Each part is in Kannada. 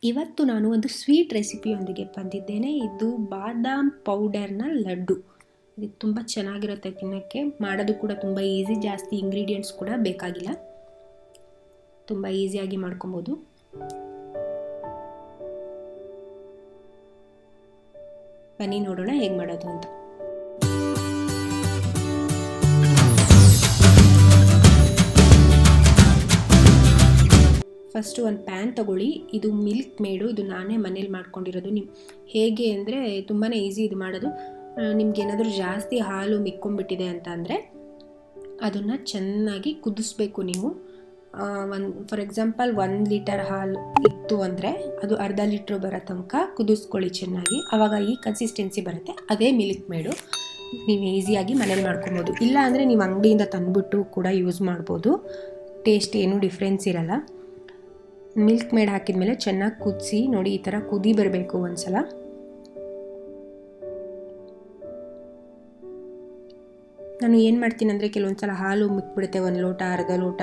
ಇವತ್ತು ನಾನು ಒಂದು ಸ್ವೀಟ್ ರೆಸಿಪಿಯೊಂದಿಗೆ ಬಂದಿದ್ದೇನೆ. ಇದು ಬಾದಾಮ್ ಪೌಡರ್ನ ಲಡ್ಡು. ಇದು ತುಂಬ ಚೆನ್ನಾಗಿರುತ್ತೆ ತಿನ್ನೋಕ್ಕೆ. ಮಾಡೋದು ಕೂಡ ತುಂಬ ಈಸಿ, ಜಾಸ್ತಿ ಇಂಗ್ರೀಡಿಯೆಂಟ್ಸ್ ಕೂಡ ಬೇಕಾಗಿಲ್ಲ, ತುಂಬ ಈಸಿಯಾಗಿ ಮಾಡ್ಕೊಬೋದು. ಬನ್ನಿ ನೋಡೋಣ ಹೇಗೆ ಮಾಡೋದು ಅಂತ. ಫಸ್ಟು ಒಂದು ಪ್ಯಾನ್ ತೊಗೊಳ್ಳಿ. ಇದು ಮಿಲ್ಕ್ ಮೇಡು, ಇದು ನಾನೇ ಮನೇಲಿ ಮಾಡ್ಕೊಂಡಿರೋದು. ಹೇಗೆ ಅಂದರೆ ತುಂಬಾ ಈಸಿ ಇದು ಮಾಡೋದು. ನಿಮ್ಗೇನಾದರೂ ಜಾಸ್ತಿ ಹಾಲು ಮಿಕ್ಕೊಂಬಿಟ್ಟಿದೆ ಅಂತ ಅಂದರೆ ಅದನ್ನು ಚೆನ್ನಾಗಿ ಕುದಿಸ್ಬೇಕು ನೀವು. ಫಾರ್ ಎಕ್ಸಾಂಪಲ್ 1 ಲೀಟರ್ ಹಾಲು ಇತ್ತು ಅಂದರೆ ಅದು ಅರ್ಧ ಲೀಟ್ರ್ ಬರೋ ತನಕ ಕುದಿಸ್ಕೊಳ್ಳಿ ಚೆನ್ನಾಗಿ. ಆವಾಗ ಈ ಕನ್ಸಿಸ್ಟೆನ್ಸಿ ಬರುತ್ತೆ. ಅದೇ ಮಿಲ್ಕ್ ಮೇಡು, ನೀವು ಈಸಿಯಾಗಿ ಮನೇಲಿ ಮಾಡ್ಕೊಬೋದು. ಇಲ್ಲ ಅಂದರೆ ನೀವು ಅಂಗಡಿಯಿಂದ ತಂದುಬಿಟ್ಟು ಕೂಡ ಯೂಸ್ ಮಾಡ್ಬೋದು. ಟೇಸ್ಟ್ ಏನೂ ಡಿಫ್ರೆನ್ಸ್ ಇರಲ್ಲ. ಮಿಲ್ಕ್ ಮೇಡ್ ಹಾಕಿದ್ಮೇಲೆ ಚೆನ್ನಾಗಿ ಕುದಿಸಿ ನೋಡಿ, ಈ ಥರ ಕುದಿ ಬರಬೇಕು ಒಂದ್ಸಲ. ನಾನು ಏನು ಮಾಡ್ತೀನಿ ಅಂದರೆ ಕೆಲವೊಂದು ಸಲ ಹಾಲು ಮಿಕ್ಬಿಡುತ್ತೆ, 1 ಲೋಟ ಅರ್ಧ ಲೋಟ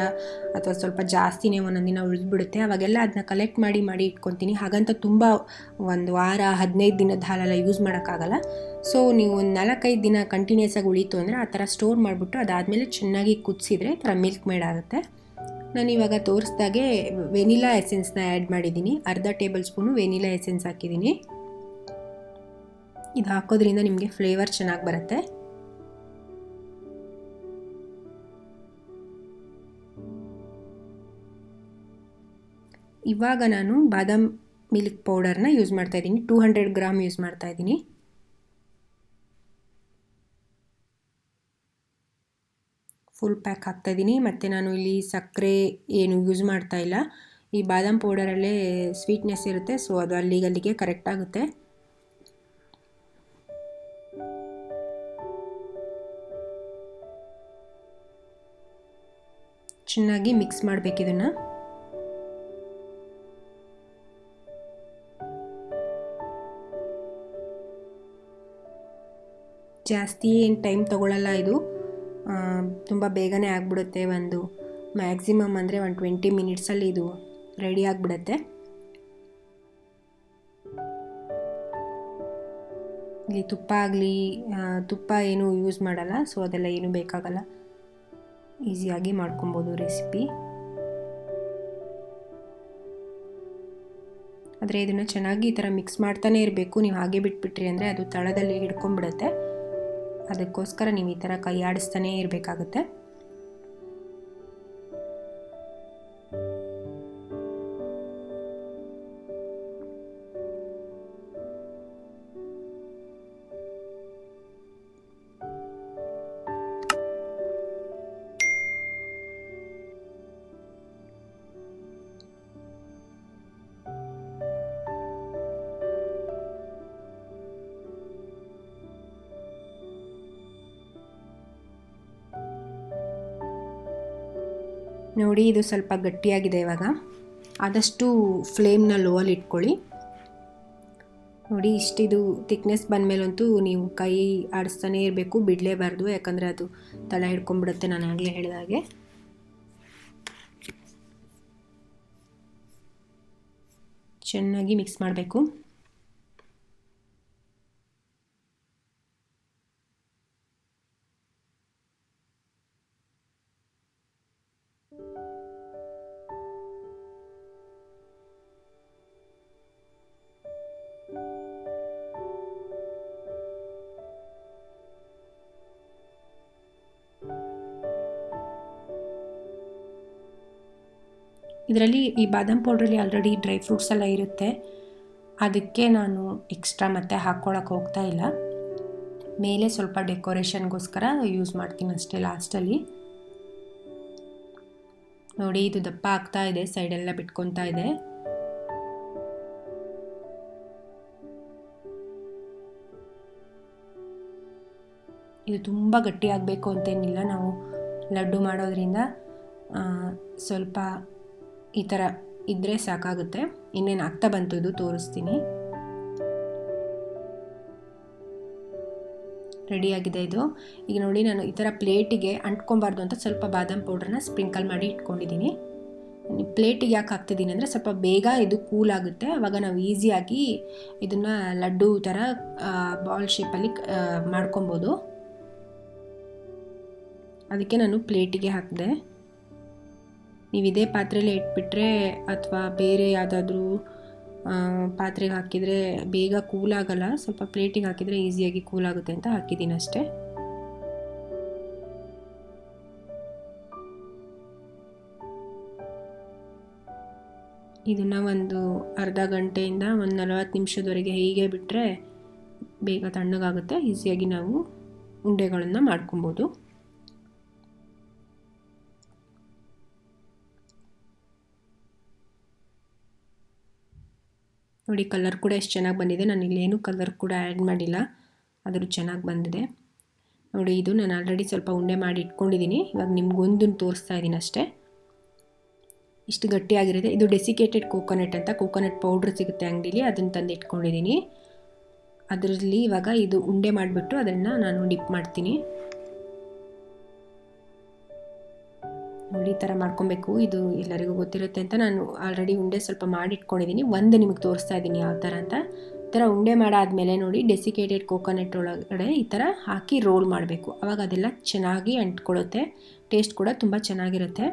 ಅಥವಾ ಸ್ವಲ್ಪ ಜಾಸ್ತಿನೇ ಒಂದೊಂದು ದಿನ ಉಳಿದ್ಬಿಡುತ್ತೆ. ಅವಾಗೆಲ್ಲ ಅದನ್ನ ಕಲೆಕ್ಟ್ ಮಾಡಿ ಇಟ್ಕೊತೀನಿ. ಹಾಗಂತ ತುಂಬ 1 ವಾರ 15 ದಿನದ ಹಾಲೆಲ್ಲ ಯೂಸ್ ಮಾಡೋಕ್ಕಾಗಲ್ಲ. ಸೊ ನೀವು ಒಂದು 4-5 ದಿನ ಕಂಟಿನ್ಯೂಸ್ ಆಗಿ ಉಳೀತು ಅಂದರೆ ಆ ಥರ ಸ್ಟೋರ್ ಮಾಡಿಬಿಟ್ಟು ಅದಾದಮೇಲೆ ಚೆನ್ನಾಗಿ ಕುದಿಸಿದ್ರೆ ಈ ಥರ ಮಿಲ್ಕ್ ಮೇಡ್ ಆಗುತ್ತೆ. ನಾನು ಇವಾಗ ತೋರಿಸ್ದಾಗೆ ವೆನಿಲಾ ಎಸೆನ್ಸ್ನ ಆ್ಯಡ್ ಮಾಡಿದ್ದೀನಿ. ಅರ್ಧ ಟೇಬಲ್ ಸ್ಪೂನು ವೆನಿಲಾ ಎಸೆನ್ಸ್ ಹಾಕಿದ್ದೀನಿ. ಇದು ಹಾಕೋದ್ರಿಂದ ನಿಮಗೆ ಫ್ಲೇವರ್ ಚೆನ್ನಾಗಿ ಬರುತ್ತೆ. ಇವಾಗ ನಾನು ಬಾದಾಮ್ ಮಿಲ್ಕ್ ಪೌಡರ್ನ ಯೂಸ್ ಮಾಡ್ತಾಯಿದ್ದೀನಿ. 200 ಗ್ರಾಮ್ ಯೂಸ್ ಮಾಡ್ತಾಯಿದ್ದೀನಿ. ಫುಲ್ ಪ್ಯಾಕ್ ಹಾಕ್ತಾಯಿದ್ದೀನಿ. ಮತ್ತು ನಾನು ಇಲ್ಲಿ ಸಕ್ಕರೆ ಏನು ಯೂಸ್ ಮಾಡ್ತಾ ಇಲ್ಲ. ಈ ಬಾದಾಮ್ ಪೌಡರಲ್ಲೇ ಸ್ವೀಟ್ನೆಸ್ ಇರುತ್ತೆ, ಸೊ ಅದು ಅಲ್ಲಿಗೆ ಕರೆಕ್ಟ್ ಆಗುತ್ತೆ. ಚೆನ್ನಾಗಿ ಮಿಕ್ಸ್ ಮಾಡಬೇಕು ಇದನ್ನು. ಜಾಸ್ತಿ ಏನು ಟೈಮ್ ತೊಗೊಳ್ಳಲ್ಲ ಇದು, ತುಂಬ ಬೇಗನೆ ಆಗಿಬಿಡುತ್ತೆ. ಒಂದು ಮ್ಯಾಕ್ಸಿಮಮ್ ಅಂದರೆ 20 ಮಿನಿಟ್ಸಲ್ಲಿ ಇದು ರೆಡಿ ಆಗಿಬಿಡುತ್ತೆ. ಇಲ್ಲಿ ತುಪ್ಪ ಏನು ಯೂಸ್ ಮಾಡಲ್ಲ, ಸೊ ಅದೆಲ್ಲ ಏನೂ ಬೇಕಾಗಲ್ಲ. ಈಸಿಯಾಗಿ ಮಾಡ್ಕೊಬೋದು ರೆಸಿಪಿ. ಆದರೆ ಇದನ್ನು ಚೆನ್ನಾಗಿ ಈ ಥರ ಮಿಕ್ಸ್ ಮಾಡ್ತಾನೆ ಇರಬೇಕು. ನೀವು ಹಾಗೆ ಬಿಟ್ಬಿಟ್ರಿ ಅಂದರೆ ಅದು ತಳದಲ್ಲಿ ಹಿಡ್ಕೊಂಡ್ಬಿಡುತ್ತೆ. ಅದಕ್ಕೋಸ್ಕರ ನೀವು ಈ ಥರ ಕೈ ಆಡಿಸ್ತಾನೇ ಇರಬೇಕಾಗುತ್ತೆ. ನೋಡಿ, ಇದು ಸ್ವಲ್ಪ ಗಟ್ಟಿಯಾಗಿದೆ. ಇವಾಗ ಆದಷ್ಟು ಫ್ಲೇಮ್ನ ಲೋವಲ್ಲಿ ಇಟ್ಕೊಳ್ಳಿ. ನೋಡಿ, ಇಷ್ಟಿದು ಥಿಕ್ನೆಸ್ ಬಂದಮೇಲಂತೂ ನೀವು ಕೈ ಆಡಿಸ್ತಾನೇ ಇರಬೇಕು, ಬಿಡಲೇಬಾರ್ದು. ಯಾಕಂದರೆ ಅದು ತಳ ಹಿಡ್ಕೊಂಡ್ಬಿಡುತ್ತೆ, ನಾನು ಆಗಲೇ ಹೇಳಿದಾಗೆ. ಚೆನ್ನಾಗಿ ಮಿಕ್ಸ್ ಮಾಡಬೇಕು. ಇದರಲ್ಲಿ ಈ ಬಾದಾಮ್ ಪೌಡ್ರಲ್ಲಿ ಆಲ್ರೆಡಿ ಡ್ರೈ ಫ್ರೂಟ್ಸ್ ಎಲ್ಲ ಇರುತ್ತೆ, ಅದಕ್ಕೆ ನಾನು ಎಕ್ಸ್ಟ್ರಾ ಮತ್ತೆ ಹಾಕ್ಕೊಳಕ್ಕೆ ಹೋಗ್ತಾ ಇಲ್ಲ. ಮೇಲೆ ಸ್ವಲ್ಪ ಡೆಕೋರೇಷನ್ಗೋಸ್ಕರ ಯೂಸ್ ಮಾಡ್ತೀನಿ ಅಷ್ಟೇ ಲಾಸ್ಟಲ್ಲಿ. ನೋಡಿ, ಇದು ದಪ್ಪ ಆಗ್ತಾ ಇದೆ, ಸೈಡೆಲ್ಲ ಬಿಟ್ಕೊತಾ ಇದೆ. ಇದು ತುಂಬ ಗಟ್ಟಿ ಆಗಬೇಕು ಅಂತೇನಿಲ್ಲ. ನಾವು ಲಡ್ಡು ಮಾಡೋದ್ರಿಂದ ಸ್ವಲ್ಪ ಈ ಥರ ಇದ್ದರೆ ಸಾಕಾಗುತ್ತೆ. ಇನ್ನೇನು ಆಗ್ತಾ ಬಂತು ಇದು ತೋರಿಸ್ತೀನಿ. ರೆಡಿಯಾಗಿದೆ ಇದು. ಈಗ ನೋಡಿ, ನಾನು ಈ ಥರ ಪ್ಲೇಟಿಗೆ ಅಂಟ್ಕೊಬಾರ್ದು ಅಂತ ಸ್ವಲ್ಪ ಬಾದಾಮ್ ಪೌಡ್ರನ್ನ ಸ್ಪ್ರಿಂಕಲ್ ಮಾಡಿ ಇಟ್ಕೊಂಡಿದ್ದೀನಿ. ಪ್ಲೇಟಿಗೆ ಯಾಕೆ ಹಾಕ್ತಿದ್ದೀನಿ ಅಂದರೆ ಸ್ವಲ್ಪ ಬೇಗ ಇದು ಕೂಲ್ ಆಗುತ್ತೆ, ಆವಾಗ ನಾವು ಈಸಿಯಾಗಿ ಇದನ್ನು ಲಡ್ಡು ಥರ ಬಾಲ್ ಶೇಪಲ್ಲಿ ಮಾಡ್ಕೊಬೋದು. ಅದಕ್ಕೆ ನಾನು ಪ್ಲೇಟಿಗೆ ಹಾಕಿದೆ. ನೀವು ಇದೇ ಪಾತ್ರೆಯಲ್ಲಿ ಇಟ್ಬಿಟ್ರೆ ಅಥವಾ ಬೇರೆ ಯಾವುದಾದ್ರೂ ಪಾತ್ರೆಗೆ ಹಾಕಿದರೆ ಬೇಗ ಕೂಲ್ ಆಗಲ್ಲ, ಸ್ವಲ್ಪ ಪ್ಲೇಟಿಗೆ ಹಾಕಿದರೆ ಈಸಿಯಾಗಿ ಕೂಲ್ ಆಗುತ್ತೆ ಅಂತ ಹಾಕಿದ್ದೀನಿ ಅಷ್ಟೇ. ಇದನ್ನು ಒಂದು ಅರ್ಧ ಗಂಟೆಯಿಂದ ಒಂದು 40 ನಿಮಿಷದವರೆಗೆ ಹೀಗೆ ಬಿಟ್ಟರೆ ಬೇಗ ತಣ್ಣಗಾಗುತ್ತೆ, ಈಸಿಯಾಗಿ ನಾವು ಉಂಡೆಗಳನ್ನು ಮಾಡ್ಕೊಬೋದು. ನೋಡಿ ಕಲರ್ ಕೂಡ ಎಷ್ಟು ಚೆನ್ನಾಗಿ ಬಂದಿದೆ. ನಾನು ಇಲ್ಲೇನು ಕಲರ್ ಕೂಡ ಆ್ಯಡ್ ಮಾಡಿಲ್ಲ, ಆದರೂ ಚೆನ್ನಾಗಿ ಬಂದಿದೆ. ನೋಡಿ ಇದು ನಾನು ಆಲ್ರೆಡಿ ಸ್ವಲ್ಪ ಉಂಡೆ ಮಾಡಿ ಇಟ್ಕೊಂಡಿದ್ದೀನಿ. ಇವಾಗ ನಿಮ್ಗೊಂದನ್ನು ತೋರಿಸ್ತಾ ಇದ್ದೀನಿ ಅಷ್ಟೇ. ಇಷ್ಟು ಗಟ್ಟಿಯಾಗಿರುತ್ತೆ. ಇದು ಡೆಸಿಕೇಟೆಡ್ ಕೋಕೋನಟ್ ಅಂತ ಕೋಕೋನಟ್ ಪೌಡ್ರ್ ಸಿಗುತ್ತೆ ಅಂಗಡೀಲಿ, ಅದನ್ನು ತಂದು ಇಟ್ಕೊಂಡಿದ್ದೀನಿ. ಅದರಲ್ಲಿ ಇವಾಗ ಇದು ಉಂಡೆ ಮಾಡಿಬಿಟ್ಟು ಅದನ್ನು ನಾನು ಡಿಪ್ ಮಾಡ್ತೀನಿ. ನೋಡಿ ಈ ಥರ ಮಾಡ್ಕೊಬೇಕು. ಇದು ಎಲ್ಲರಿಗೂ ಗೊತ್ತಿರುತ್ತೆ ಅಂತ ನಾನು ಆಲ್ರೆಡಿ ಉಂಡೆ ಸ್ವಲ್ಪ ಮಾಡಿಟ್ಕೊಂಡಿದ್ದೀನಿ. ಒಂದು ನಿಮಗೆ ತೋರಿಸ್ತಾ ಇದ್ದೀನಿ ಯಾವ ಥರ ಅಂತ. ಈ ಥರ ಉಂಡೆ ಮಾಡಾದಮೇಲೆ ನೋಡಿ ಡೆಸಿಕೇಟೆಡ್ ಕೋಕೋನಟ್ ಒಳಗಡೆ ಈ ಥರ ಹಾಕಿ ರೋಲ್ ಮಾಡಬೇಕು. ಆವಾಗ ಅದೆಲ್ಲ ಚೆನ್ನಾಗಿ ಅಂಟ್ಕೊಳ್ಳುತ್ತೆ, ಟೇಸ್ಟ್ ಕೂಡ ತುಂಬ ಚೆನ್ನಾಗಿರುತ್ತೆ.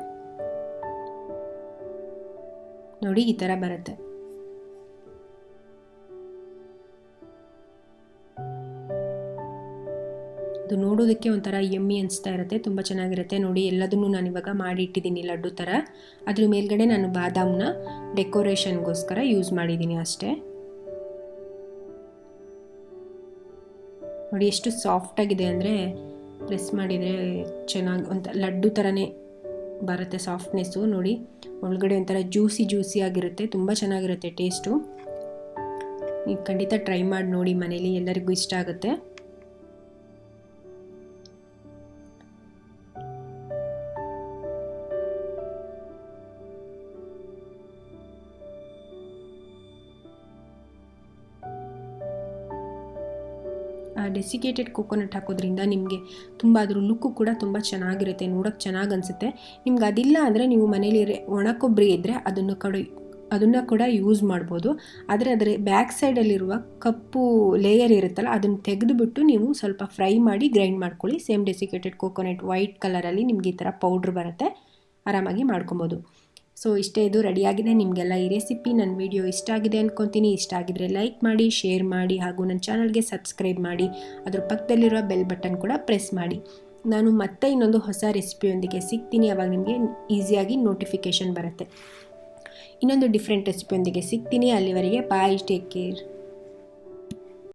ನೋಡಿ ಈ ಥರ ಬರುತ್ತೆ. ಇದು ನೋಡೋದಕ್ಕೆ ಒಂಥರ ಯಮ್ಮಿ ಅನಿಸ್ತಾ ಇರುತ್ತೆ, ತುಂಬ ಚೆನ್ನಾಗಿರುತ್ತೆ. ನೋಡಿ ಎಲ್ಲದನ್ನು ನಾನು ಇವಾಗ ಮಾಡಿ ಇಟ್ಟಿದ್ದೀನಿ ಲಡ್ಡು ಥರ. ಅದ್ರ ಮೇಲ್ಗಡೆ ನಾನು ಬಾದಾಮ್ನ ಡೆಕೋರೇಷನ್ಗೋಸ್ಕರ ಯೂಸ್ ಮಾಡಿದ್ದೀನಿ ಅಷ್ಟೇ. ನೋಡಿ ಎಷ್ಟು ಸಾಫ್ಟಾಗಿದೆ ಅಂದರೆ ಪ್ರೆಸ್ ಮಾಡಿದರೆ ಚೆನ್ನಾಗಿ ಒಂಥರ ಲಡ್ಡು ಥರನೇ ಬರುತ್ತೆ ಸಾಫ್ಟ್ನೆಸ್ಸು. ನೋಡಿ ಒಳಗಡೆ ಒಂಥರ ಜ್ಯೂಸಿ ಆಗಿರುತ್ತೆ, ತುಂಬ ಚೆನ್ನಾಗಿರುತ್ತೆ ಟೇಸ್ಟು. ನೀವು ಖಂಡಿತ ಟ್ರೈ ಮಾಡಿ ನೋಡಿ ಮನೇಲಿ, ಎಲ್ಲರಿಗೂ ಇಷ್ಟ ಆಗುತ್ತೆ. ಡೆಸಿಕೇಟೆಡ್ ಕೋಕೋನಟ್ ಹಾಕೋದ್ರಿಂದ ನಿಮಗೆ ತುಂಬ ಅದ್ರ ಲುಕ್ಕು ಕೂಡ ತುಂಬ ಚೆನ್ನಾಗಿರುತ್ತೆ, ನೋಡೋಕ್ಕೆ ಚೆನ್ನಾಗಿ ಅನಿಸುತ್ತೆ. ನಿಮ್ಗೆ ಅದಿಲ್ಲ ಅಂದರೆ ನೀವು ಮನೇಲಿ ಒಣ ಕೊಬ್ಬರಿ ಇದ್ದರೆ ಅದನ್ನು ಕೂಡ ಯೂಸ್ ಮಾಡ್ಬೋದು. ಆದರೆ ಅದರ ಬ್ಯಾಕ್ ಸೈಡಲ್ಲಿರುವ ಕಪ್ಪು ಲೇಯರ್ ಇರುತ್ತಲ್ಲ ಅದನ್ನು ತೆಗೆದುಬಿಟ್ಟು ನೀವು ಸ್ವಲ್ಪ ಫ್ರೈ ಮಾಡಿ ಗ್ರೈಂಡ್ ಮಾಡ್ಕೊಳ್ಳಿ. ಸೇಮ್ ಡೆಸಿಕೇಟೆಡ್ ಕೋಕೋನಟ್ ವೈಟ್ ಕಲರಲ್ಲಿ ನಿಮಗೆ ಈ ಥರ ಪೌಡ್ರ್ ಬರುತ್ತೆ, ಆರಾಮಾಗಿ ಮಾಡ್ಕೊಬೋದು. ಸೊ ಇಷ್ಟೇ, ಇದು ರೆಡಿಯಾಗಿದೆ. ನಿಮಗೆಲ್ಲ ಈ ರೆಸಿಪಿ ನನ್ನ ವಿಡಿಯೋ ಇಷ್ಟ ಆಗಿದೆ ಅಂದ್ಕೊತೀನಿ. ಇಷ್ಟ ಆಗಿದ್ರೆ ಲೈಕ್ ಮಾಡಿ, ಶೇರ್ ಮಾಡಿ, ಹಾಗೂ ನನ್ನ ಚಾನಲ್ಗೆ ಸಬ್ಸ್ಕ್ರೈಬ್ ಮಾಡಿ. ಅದ್ರ ಪಕ್ಕದಲ್ಲಿರುವ ಬೆಲ್ ಬಟನ್ ಕೂಡ ಪ್ರೆಸ್ ಮಾಡಿ. ನಾನು ಮತ್ತೆ ಇನ್ನೊಂದು ಹೊಸ ರೆಸಿಪಿಯೊಂದಿಗೆ ಸಿಗ್ತೀನಿ. ಆವಾಗ ನಿಮಗೆ ಈಸಿಯಾಗಿ ನೋಟಿಫಿಕೇಷನ್ ಬರುತ್ತೆ. ಇನ್ನೊಂದು ಡಿಫ್ರೆಂಟ್ ರೆಸಿಪಿಯೊಂದಿಗೆ ಸಿಗ್ತೀನಿ. ಅಲ್ಲಿವರೆಗೆ ಬಾಯ್, ಟೇಕ್ ಕೇರ್.